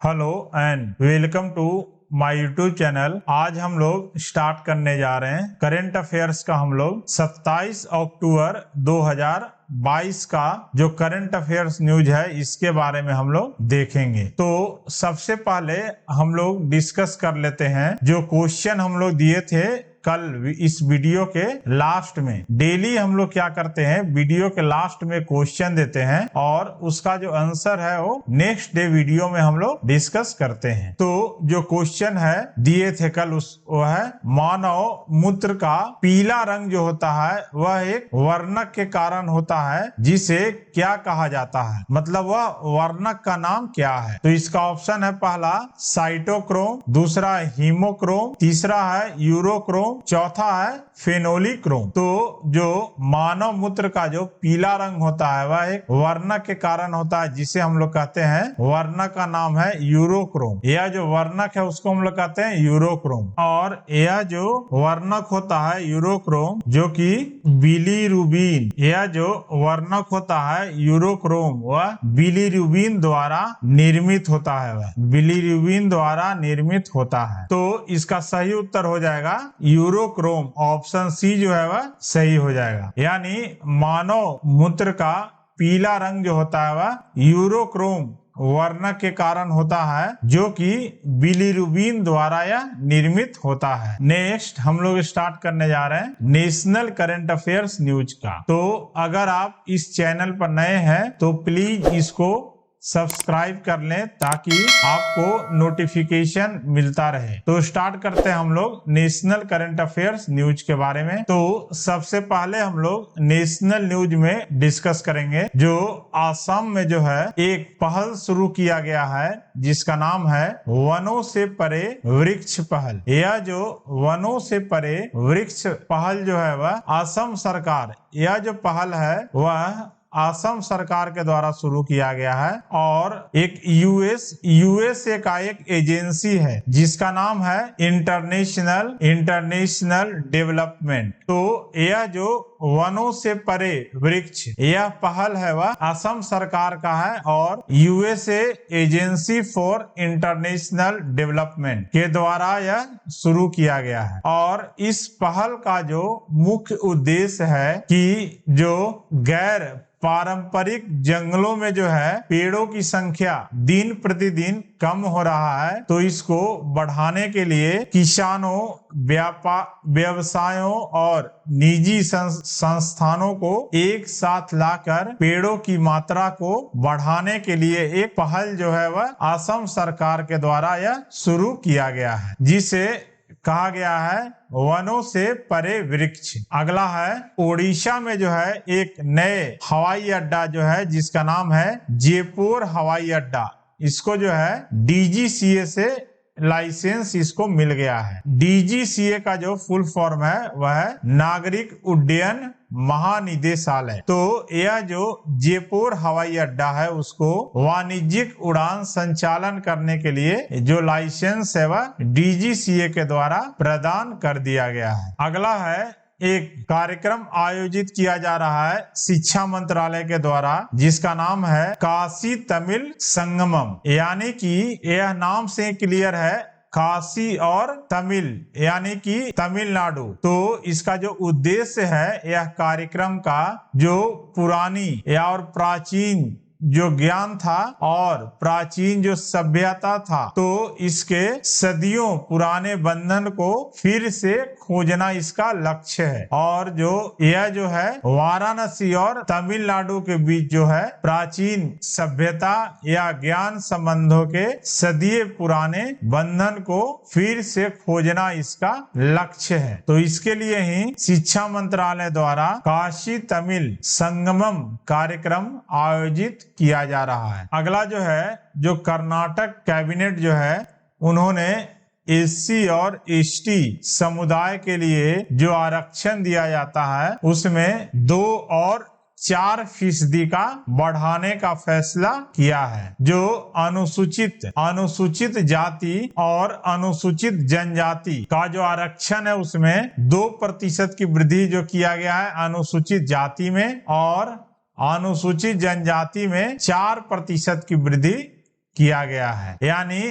Hello and welcome to my YouTube channel. आज हम लोग स्टार्ट करने जा रहे हैं करंट अफेयर्स का। हम लोग 27 अक्टूबर 2022 का जो करंट अफेयर्स न्यूज है इसके बारे में हम लोग देखेंगे। तो सबसे पहले हम लोग डिस्कस कर लेते हैं जो क्वेश्चन हम लोग दिए थे कल इस वीडियो के लास्ट में। डेली हम लोग क्या करते हैं, वीडियो के लास्ट में क्वेश्चन देते हैं और उसका जो आंसर है वो नेक्स्ट डे वीडियो में हम लोग डिस्कस करते हैं। तो जो क्वेश्चन है दिए थे कल वो है मानव मूत्र का पीला रंग जो होता है वह एक वर्णक के कारण होता है जिसे क्या कहा जाता है, मतलब वह वर्णक का नाम क्या है। तो इसका ऑप्शन है पहला साइटोक्रोम, दूसरा हीमोक्रोम, तीसरा है यूरोक्रोम, चौथा है फेनोलिक्रोम। तो जो मानव मूत्र का जो पीला रंग होता है वह एक वर्णक के कारण होता है जिसे हम लोग कहते हैं, वर्णक का नाम है यूरोक्रोम। यह जो वर्णक है उसको हम लोग कहते हैं यूरोक्रोम। और यह जो वर्णक होता है यूरोक्रोम जो कि बिलीरुबिन, यह जो वर्णक होता है यूरोक्रोम वह बिलीरुबिन द्वारा निर्मित होता है, वह बिलीरुबिन द्वारा निर्मित होता है। तो इसका सही उत्तर हो जाएगा यूरोक्रोम। ऑप्शन सी जो है वह सही हो जाएगा। यानी मानव मूत्र का पीला रंग जो होता है वह यूरोक्रोम वर्णक के कारण होता है जो कि बिलीरुबिन द्वारा यह निर्मित होता है। नेक्स्ट हम लोग स्टार्ट करने जा रहे हैं नेशनल करंट अफेयर्स न्यूज का। तो अगर आप इस चैनल पर नए हैं तो प्लीज इसको सब्सक्राइब कर लें ताकि आपको नोटिफिकेशन मिलता रहे। तो स्टार्ट करते हैं हम लोग नेशनल करंट अफेयर्स न्यूज के बारे में। तो सबसे पहले हम लोग नेशनल न्यूज में डिस्कस करेंगे जो आसाम में जो है एक पहल शुरू किया गया है जिसका नाम है वनों से परे वृक्ष पहल। यह जो वनों से परे वृक्ष पहल जो है वह असम सरकार, यह जो पहल है वह असम सरकार के द्वारा शुरू किया गया है। और एक यूएसए का एक एजेंसी है जिसका नाम है इंटरनेशनल डेवलपमेंट। तो यह जो वनों से परे वृक्ष यह पहल है वह असम सरकार का है और USA agency for international development के द्वारा यह शुरू किया गया है। और इस पहल का जो मुख्य उद्देश्य है कि जो गैर पारंपरिक जंगलों में जो है पेड़ों की संख्या दिन प्रतिदिन कम हो रहा है, तो इसको बढ़ाने के लिए किसानों, व्यवसायों और निजी संस्थानों को एक साथ लाकर पेड़ों की मात्रा को बढ़ाने के लिए एक पहल जो है वह असम सरकार के द्वारा यह शुरू किया गया है जिसे कहा गया है वनों से परे वृक्ष। अगला है ओडिशा में जो है एक नए हवाई अड्डा जो है जिसका नाम है जयपुर हवाई अड्डा। इसको जो है डीजीसीए से लाइसेंस इसको मिल गया है। डीजीसीए का जो फुल फॉर्म है वह है नागरिक उड्डयन महानिदेशालय। तो यह जो जयपुर हवाई अड्डा है उसको वाणिज्यिक उड़ान संचालन करने के लिए जो लाइसेंस है वह डीजीसीए के द्वारा प्रदान कर दिया गया है। अगला है एक कार्यक्रम आयोजित किया जा रहा है शिक्षा मंत्रालय के द्वारा जिसका नाम है काशी तमिल संगमम। यानी कि यह नाम से क्लियर है काशी और तमिल यानी कि तमिलनाडु। तो इसका जो उद्देश्य है यह कार्यक्रम का जो पुरानी या और प्राचीन जो ज्ञान था और प्राचीन जो सभ्यता था तो इसके सदियों पुराने बंधन को फिर से खोजना इसका लक्ष्य है। और जो यह जो है वाराणसी और तमिलनाडु के बीच जो है प्राचीन सभ्यता या ज्ञान संबंधों के सदियों पुराने बंधन को फिर से खोजना इसका लक्ष्य है। तो इसके लिए ही शिक्षा मंत्रालय द्वारा काशी तमिल संगमम कार्यक्रम आयोजित किया जा रहा है। अगला जो है जो कर्नाटक कैबिनेट जो है उन्होंने एससी और एसटी समुदाय के लिए जो आरक्षण दिया जाता है उसमें 2 और 4% का बढ़ाने का फैसला किया है। जो अनुसूचित जाति और अनुसूचित जनजाति का जो आरक्षण है उसमें 2% की वृद्धि जो किया गया है अनुसूचित जाति में और अनुसूचित जनजाति में 4% की वृद्धि किया गया है। यानी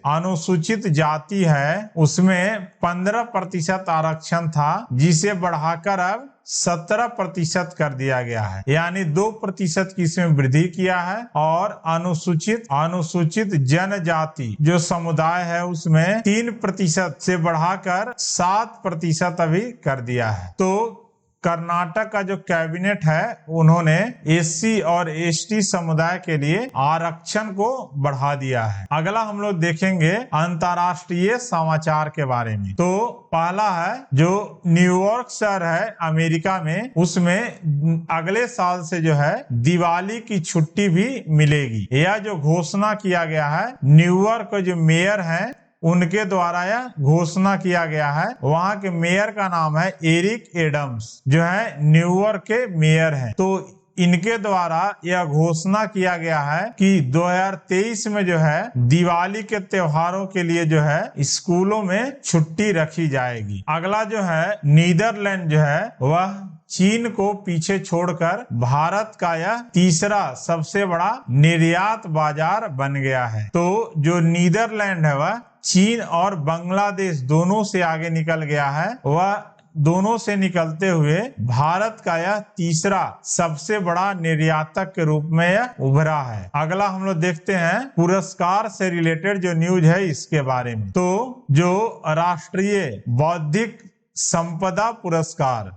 अनुसूचित जाति है उसमें 15% आरक्षण था, जिसे बढ़ाकर अब 17% कर दिया गया है। यानी 2% की इसमें वृद्धि किया है। और अनुसूचित जनजाति जो समुदाय है उसमें 3% से बढ़ाकर 7% अभी कर दिया है। तो कर्नाटक का जो कैबिनेट है उन्होंने एससी और एसटी समुदाय के लिए आरक्षण को बढ़ा दिया है। अगला हम लोग देखेंगे अंतर्राष्ट्रीय समाचार के बारे में। तो पहला है जो न्यूयॉर्क शहर है अमेरिका में, उसमें अगले साल से जो है दिवाली की छुट्टी भी मिलेगी। यह जो घोषणा किया गया है न्यूयॉर्क के जो मेयर है उनके द्वारा यह घोषणा किया गया है। वहां के मेयर का नाम है एरिक एडम्स, जो है न्यूयॉर्क के मेयर हैं। तो इनके द्वारा यह घोषणा किया गया है कि 2023 में जो है दिवाली के त्योहारों के लिए जो है स्कूलों में छुट्टी रखी जाएगी। अगला जो है नीदरलैंड जो है वह चीन को पीछे छोड़कर भारत का यह तीसरा सबसे बड़ा निर्यात बाजार बन गया है। तो जो नीदरलैंड है वह चीन और बांग्लादेश दोनों से आगे निकल गया है। वह दोनों से निकलते हुए भारत का यह तीसरा सबसे बड़ा निर्यातक के रूप में यह उभरा है। अगला हम लोग देखते हैं पुरस्कार से रिलेटेड जो न्यूज है इसके बारे में। तो जो राष्ट्रीय बौद्धिक संपदा पुरस्कार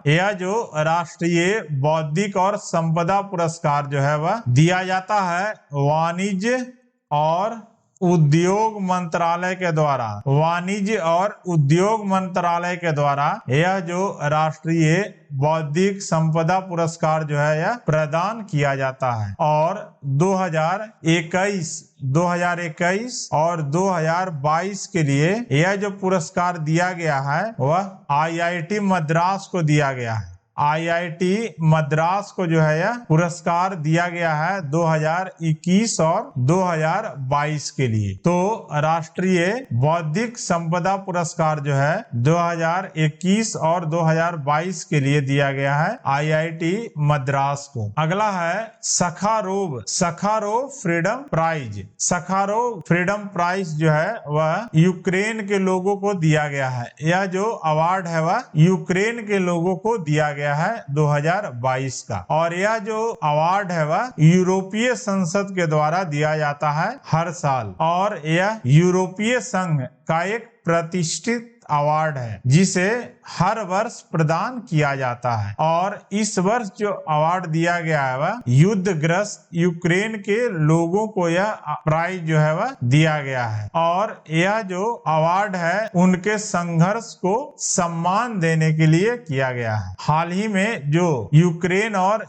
यह जो राष्ट्रीय बौद्धिक और संपदा पुरस्कार जो है वह दिया जाता है वाणिज्य और उद्योग मंत्रालय के द्वारा यह जो राष्ट्रीय बौद्धिक संपदा पुरस्कार जो है यह प्रदान किया जाता है। और 2021 और 2022 के लिए यह जो पुरस्कार दिया गया है वह IIT मद्रास को दिया गया है। IIT मद्रास को जो है यह पुरस्कार दिया गया है 2021 और 2022 के लिए। तो राष्ट्रीय बौद्धिक संपदा पुरस्कार जो है 2021 और 2022 के लिए दिया गया है IIT मद्रास को। अगला है सखारोव फ्रीडम प्राइज जो है वह यूक्रेन के लोगों को दिया गया है। यह जो अवार्ड है वह यूक्रेन के लोगों को दिया गया है 2022 का। और यह जो अवार्ड है वह यूरोपीय संसद के द्वारा दिया जाता है हर साल। और यह यूरोपीय संघ का एक प्रतिष्ठित अवार्ड है जिसे हर वर्ष प्रदान किया जाता है। और इस वर्ष जो अवार्ड दिया गया है वह युद्धग्रस्त यूक्रेन के लोगों को यह प्राइज जो है वह दिया गया है। और यह जो अवार्ड है उनके संघर्ष को सम्मान देने के लिए किया गया है। हाल ही में जो यूक्रेन और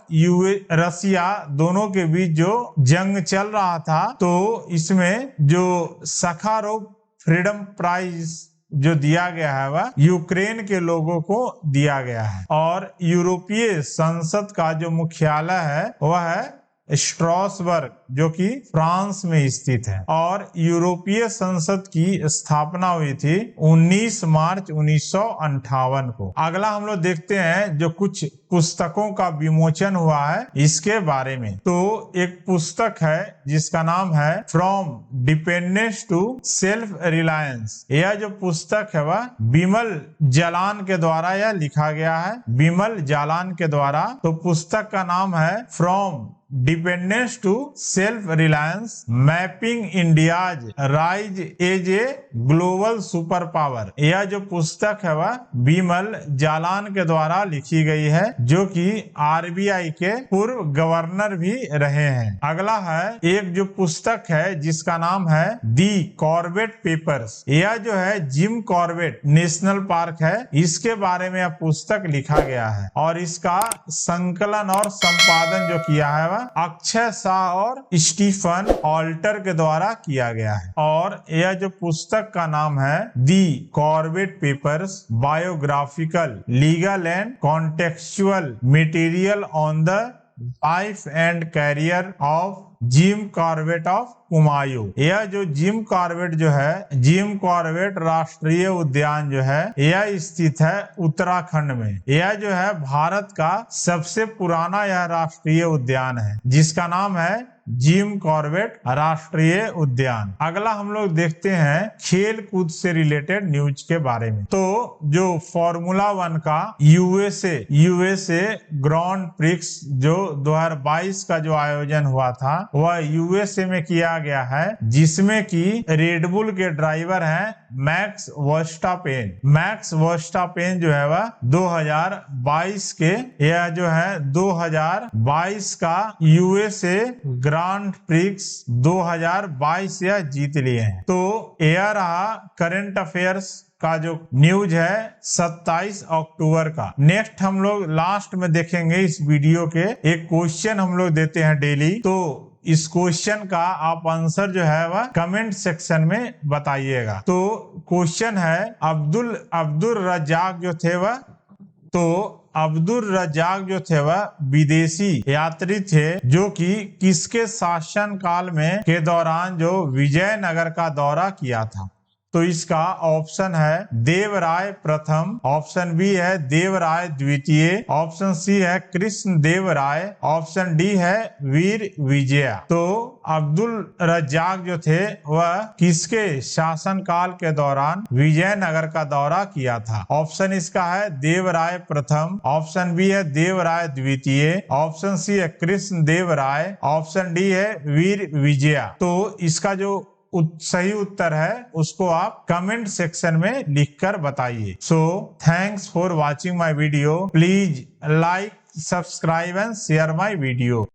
रसिया दोनों के बीच जो जंग चल रहा था, तो इसमें जो सखारोव फ्रीडम प्राइज जो दिया गया है वह यूक्रेन के लोगों को दिया गया है। और यूरोपीय संसद का जो मुख्यालय है वह है स्ट्रासबर्ग, जो कि फ्रांस में स्थित है। और यूरोपीय संसद की स्थापना हुई थी 19 मार्च 1958 को। अगला हम लोग देखते हैं जो कुछ पुस्तकों का विमोचन हुआ है इसके बारे में। तो एक पुस्तक है जिसका नाम है from dependence to self reliance. यह जो पुस्तक है वह बिमल जालान के द्वारा यह लिखा गया है, बिमल जालान के द्वारा। तो पुस्तक का नाम है from dependence to self reliance, mapping India's rise as a global super power. यह जो पुस्तक है वह बिमल जालान के द्वारा लिखी गई है, जो कि RBI के पूर्व गवर्नर भी रहे हैं। अगला है एक जो पुस्तक है जिसका नाम है दी कॉर्बेट पेपर्स। यह जो है जिम कॉर्बेट नेशनल पार्क है, इसके बारे में यह पुस्तक लिखा गया है। और इसका संकलन और संपादन जो किया है अक्षय शाह और स्टीफन ऑल्टर के द्वारा किया गया है। और यह जो पुस्तक का नाम है the Corbett papers, biographical legal and contextual material on the life and career of Jim Corbett of Kumaon. यह जो जिम कॉर्बेट जो है, जिम कॉर्बेट राष्ट्रीय उद्यान जो है, यह स्थित है उत्तराखंड में। यह जो है भारत का सबसे पुराना यह राष्ट्रीय उद्यान है, जिसका नाम है जिम कॉर्बेट राष्ट्रीय उद्यान। अगला हम लोग देखते हैं खेल कूद से रिलेटेड न्यूज के बारे में। तो जो फॉर्मूला 1 का यूएसए ग्रांड प्रिक्स जो 2022 का जो आयोजन हुआ था वह यूएसए में किया गया है, जिसमें कि रेडबुल के ड्राइवर हैं मैक्स वर्स्टापेन जो है वह 2022 के, यह जो है 2022 का यूएसए ग्रांड प्रिक्स 2022 यह जीत लिए हैं। तो यह रहा करंट अफेयर्स का जो न्यूज है 27 अक्टूबर का। नेक्स्ट हम लोग लास्ट में देखेंगे इस वीडियो के एक क्वेश्चन हम लोग देते हैं डेली। तो इस क्वेश्चन का आप आंसर जो है वह कमेंट सेक्शन में बताइएगा। तो क्वेश्चन है अब्दुल रज्जाक जो थे वह, तो अब्दुल रज्जाक जो थे वह विदेशी यात्री थे जो कि किसके शासन काल में के दौरान जो विजयनगर का दौरा किया था। तो इसका ऑप्शन है देवराय प्रथम, ऑप्शन बी है देवराय द्वितीय, ऑप्शन सी है कृष्ण देव राय, ऑप्शन डी है वीर विजया। तो अब्दुल रज्जाक जो थे वह किसके शासन काल के दौरान विजयनगर का दौरा किया था। ऑप्शन इसका है देवराय प्रथम, ऑप्शन बी है देवराय द्वितीय, ऑप्शन सी है कृष्ण देव राय, ऑप्शन डी है वीर विजया। तो इसका जो सही उत्तर है उसको आप कमेंट सेक्शन में लिखकर बताइए। So thanks for watching my video. Please like, subscribe and share my video.